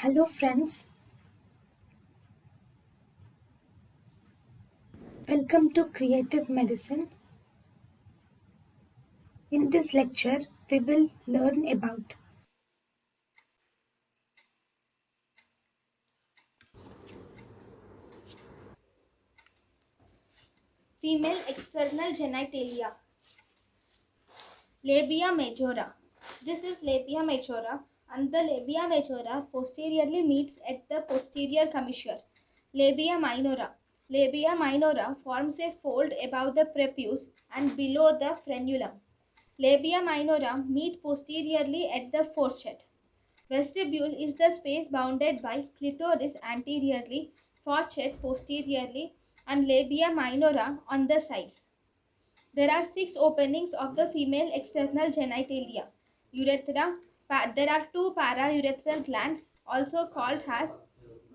Hello friends, welcome to Creative Medicine. In this lecture, we will learn about Female external genitalia. Labia majora. This is labia majora, and the labia majora posteriorly meets at the posterior commissure. Labia minora. Labia minora forms a fold above the prepuce and below the frenulum. Labia minora meet posteriorly at the fourchette. Vestibule is the space bounded by clitoris anteriorly, fourchette posteriorly, and labia minora on the sides. There are 6 openings of the female external genitalia. Urethra. There are 2 paraurethral glands, also called as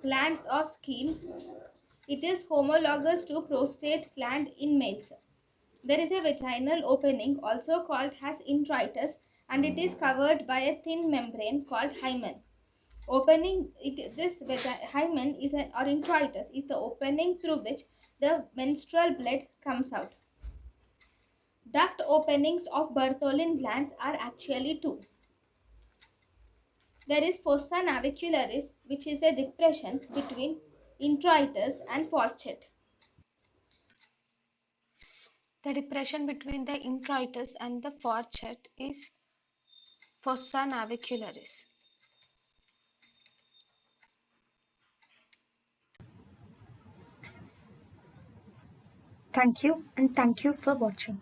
glands of Skene. It is homologous to prostate gland in males. There is a vaginal opening, also called as introitus, and it is covered by a thin membrane called hymen. Hymen is or introitus is the opening through which the menstrual blood comes out. Duct openings of Bartholin glands are actually 2. There is Fossa Navicularis, which is a depression between introitus and fourchette. the depression between the introitus and the fourchette is Fossa Navicularis. Thank you and thank you for watching.